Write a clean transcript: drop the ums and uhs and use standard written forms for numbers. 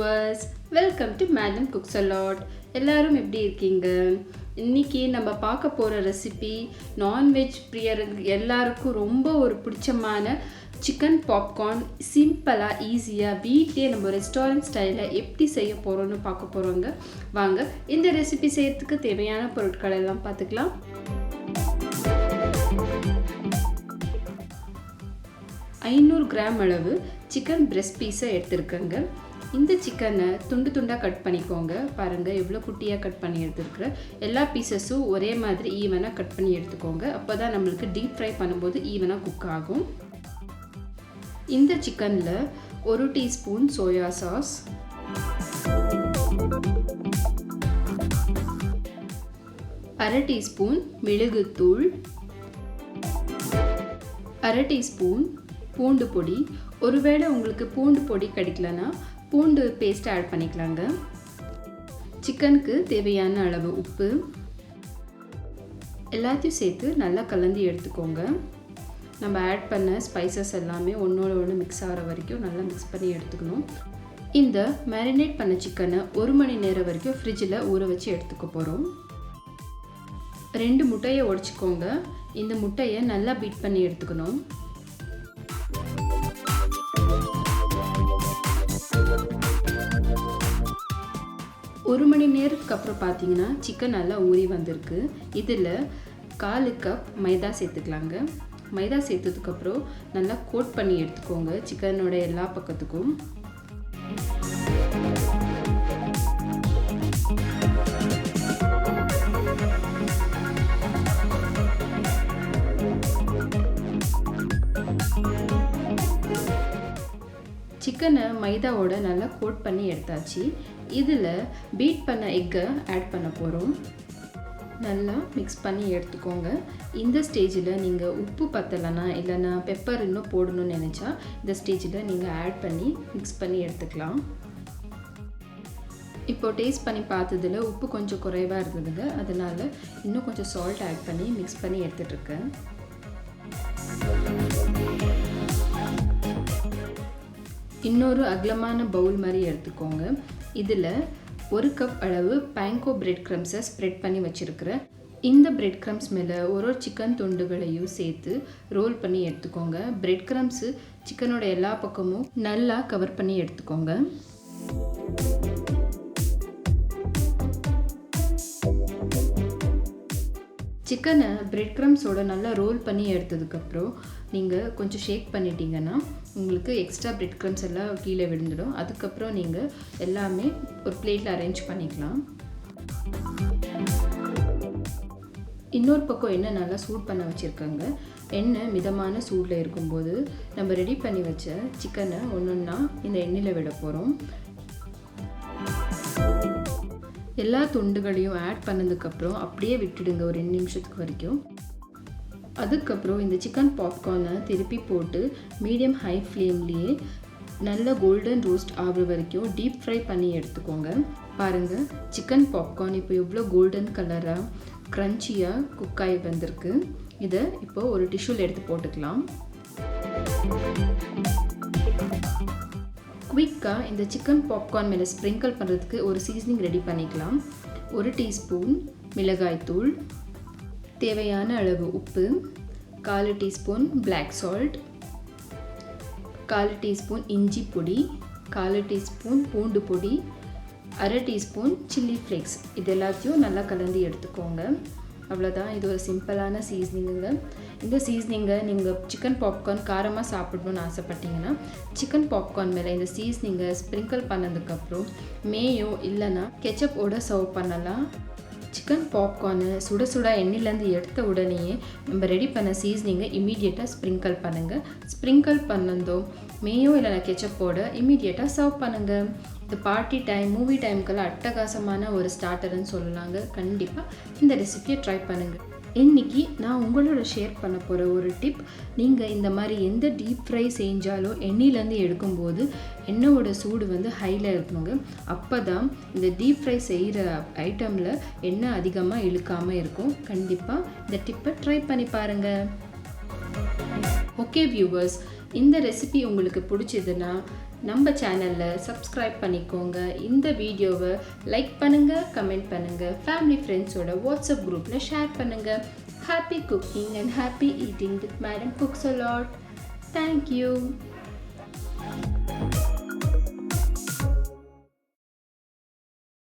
viewers, welcome to Madam Cooks a Lot. எல்லாரும் எப்படி இருக்கீங்க? இன்னைக்கு நம்ம பார்க்க போற ரெசிபி நான்வெஜ் பிரியருக்கு எல்லாருக்கும் ரொம்ப ஒரு பிடிச்சமான சிக்கன் பாப்கார்ன் சிம்பிளா ஈஸியா வீட்லயே நம்ம ரெஸ்டாரன்ட் ஸ்டைல்ல எப்படி செய்ய போறோம்னு பார்க்க போறோங்க. வாங்க இந்த ரெசிபி செய்யறதுக்கு தேவையான பொருட்கள் எல்லாம் பார்த்துக்கலாம். கிராம் அளவு சிக்கன் பிரெஸ்ட் பீஸை எடுத்துருக்கேங்க. இந்த சிக்கனை துண்டு துண்டாக கட் பண்ணிக்கோங்க. பாருங்கள் எவ்வளோ குட்டியாக கட் பண்ணி எடுத்துருக்குறேன். எல்லா பீசஸும் ஒரே மாதிரி ஈவனாக கட் பண்ணி எடுத்துக்கோங்க. அப்போ தான் நம்மளுக்கு டீப் ஃப்ரை பண்ணும்போது ஈவனாக குக் ஆகும். இந்த சிக்கனில் 1 டீஸ்பூன் சோயா சாஸ், 1/2 டீஸ்பூன் மிளகுத்தூள், 1/2 டீஸ்பூன் பூண்டு பொடி. ஒருவேளை உங்களுக்கு பூண்டு பொடி கிடைக்கலனா பூண்டு பேஸ்ட் ஆட் பண்ணிக்கலாங்க. சிக்கனுக்கு தேவையான அளவு உப்பு எல்லாத்தையும் சேர்த்து நல்லா கலந்து எடுத்துக்கோங்க. நம்ம ஆட் பண்ண ஸ்பைசஸ் எல்லாமே ஒன்றோட ஒன்று மிக்ஸ் ஆகிற வரைக்கும் நல்லா மிக்ஸ் பண்ணி எடுத்துக்கணும். இந்த மேரினேட் பண்ண சிக்கனை 1 மணி நேரம் வரைக்கும் ஃப்ரிட்ஜில் ஊற வச்சு எடுத்துக்க போகிறோம். 2 முட்டையை உடைச்சிக்கோங்க. இந்த முட்டையை நல்லா பீட் பண்ணி எடுத்துக்கணும். ஒரு மணி நேரத்துக்கு அப்புறம் பார்த்தீங்கன்னா சிக்கன் நல்லா ஊறி வந்திருக்கு. இதில் 1/4 கப் மைதா சேர்த்துக்கலாங்க. மைதா சேர்த்ததுக்கப்புறம் நல்லா கோட் பண்ணி எடுத்துக்கோங்க சிக்கனோட எல்லா பக்கத்துக்கும். சிக்கனை மைதாவோட நல்லா கோட் பண்ணி எடுத்தாச்சு. இதில் பீட் பண்ண எக்கை ஆட் பண்ண போகிறோம். நல்லா மிக்ஸ் பண்ணி எடுத்துக்கோங்க. இந்த ஸ்டேஜில் நீங்கள் உப்பு பத்தலைனா இல்லைனா பெப்பர் இன்னும் போடணும்னு நினச்சா இந்த ஸ்டேஜில் நீங்கள் ஆட் பண்ணி மிக்ஸ் பண்ணி எடுத்துக்கலாம். இப்போ டேஸ்ட் பண்ணி பார்த்ததில் உப்பு கொஞ்சம் குறைவாக இருந்ததுங்க. அதனால் இன்னும் கொஞ்சம் சால்ட் ஆட் பண்ணி மிக்ஸ் பண்ணி எடுத்துகிட்ருக்கேன். இன்னொரு அகலமான பவுல் மாதிரி எடுத்துக்கோங்க. இதில் 1 கப் அளவு panko பிரெட் க்ரம்ஸை ஸ்ப்ரெட் பண்ணி வச்சுருக்கிறேன். இந்த பிரெட் க்ரம்ஸ் மேலே ஒரு சிக்கன் துண்டுகளையும் சேர்த்து ரோல் பண்ணி எடுத்துக்கோங்க. பிரெட் க்ரம்ஸு சிக்கனோட எல்லா பக்கமும் நல்லா கவர் பண்ணி எடுத்துக்கோங்க. சிக்கனை பிரெட் க்ரம்ஸோட நல்லா ரோல் பண்ணி எடுத்ததுக்கப்புறம் நீங்கள் கொஞ்சம் ஷேக் பண்ணிட்டீங்கன்னா உங்களுக்கு எக்ஸ்ட்ரா பிரெட் க்ரம்ஸ் எல்லாம் கீழே விழுந்துடும். அதுக்கப்புறம் நீங்கள் எல்லாமே ஒரு பிளேட்டில் அரேஞ்ச் பண்ணிக்கலாம். இன்னொரு பக்கம் எண்ணெய் நல்லா சூட் பண்ண வச்சுருக்காங்க. எண்ணெய் மிதமான சூடில் இருக்கும்போது நம்ம ரெடி பண்ணி வச்ச சிக்கனை ஒன்றா இந்த எண்ணெயில் விட போகிறோம். எல்லா துண்டுகளையும் ஆட் பண்ணதுக்கப்புறம் அப்படியே விட்டுடுங்க ஒரு 2 நிமிஷத்துக்கு வரைக்கும். அதுக்கப்புறம் இந்த சிக்கன் பாப்கார்னை திருப்பி போட்டு மீடியம் ஹை ஃப்ளேம்லேயே நல்ல கோல்டன் ரோஸ்ட் ஆகிற வரைக்கும் டீப் ஃப்ரை பண்ணி எடுத்துக்கோங்க. பாருங்கள் சிக்கன் பாப்கார்ன் இப்போ எவ்வளோ கோல்டன் கலராக க்ரன்ச்சியாக குக்காகி வந்திருக்கு. இதை இப்போ ஒரு டிஷ்யூவில் எடுத்து போட்டுக்கலாம். குயிக்காக இந்த சிக்கன் பாப்கார்ன் மேலே ஸ்ப்ரிங்கிள் பண்ணுறதுக்கு ஒரு சீசனிங் ரெடி பண்ணிக்கலாம். 1 டீஸ்பூன் மிளகாய்த்தூள், தேவையான அளவு உப்பு, 1/4 டீஸ்பூன் பிளாக் சால்ட், 1/4 டீஸ்பூன் இஞ்சி பொடி, 1/4 டீஸ்பூன் பூண்டு பொடி, 1/2 டீஸ்பூன் சில்லி ஃப்ளேக்ஸ். இது எல்லாத்தையும் நல்லா கலந்து எடுத்துக்கோங்க. அவ்வளோதான். இது ஒரு சிம்பிளான சீசனிங்குங்க. இந்த சீசனிங்கை நீங்கள் சிக்கன் பாப்கார்ன் காரமாக சாப்பிடணுன்னு ஆசைப்பட்டீங்கன்னா சிக்கன் பாப்கார்ன் மேலே இந்த சீசனிங்கை ஸ்ப்ரிங்கிள் பண்ணதுக்கப்புறம் மேயோ இல்லைன்னா கெச்சப்போட சர்வ் பண்ணலாம். சிக்கன் பாப்கார்னு சுட சுட எண்ணெயிலேருந்து எடுத்த உடனேயே நம்ம ரெடி பண்ண சீசனிங்கை இமீடியட்டாக ஸ்ப்ரிங்கிள் பண்ணுங்கள். ஸ்ப்ரிங்கிள் பண்ணதும் மேயோ இல்லைனா கெச்சப்போட இமீடியட்டாக சர்வ் பண்ணுங்கள். இது பார்ட்டி டைம் மூவி டைமுக்கெல்லாம் அட்டகாசமான ஒரு ஸ்டார்டர்னு சொல்லலாங்க. கண்டிப்பாக இந்த ரெசிபியை ட்ரை பண்ணுங்கள். இன்றைக்கி நான் உங்களோட ஷேர் பண்ண போகிற ஒரு டிப், நீங்கள் இந்த மாதிரி எந்த டீப் ஃப்ரை செஞ்சாலும் எண்ணெயிலேருந்து எடுக்கும்போது எண்ணெயோட சூடு வந்து ஹையில் இருக்கணுங்க. அப்போ தான் இந்த டீப் ஃப்ரை செய்கிற ஐட்டமில் எண்ணெய் அதிகமாக இழுக்காமல் இருக்கும். கண்டிப்பாக இந்த டிப்பை ட்ரை பண்ணி பாருங்கள். ஓகே வியூவர்ஸ், இந்த ரெசிபி உங்களுக்கு பிடிச்சதுன்னா நம்ம சேனலில் சப்ஸ்கிரைப் பண்ணிக்கோங்க. இந்த வீடியோவை லைக் பண்ணுங்கள், கமெண்ட் பண்ணுங்கள், ஃபேமிலி ஃப்ரெண்ட்ஸோட வாட்ஸ்அப் குரூப்பில் ஷேர் பண்ணுங்கள். Happy cooking and happy eating with madam cooks a lot. Thank you.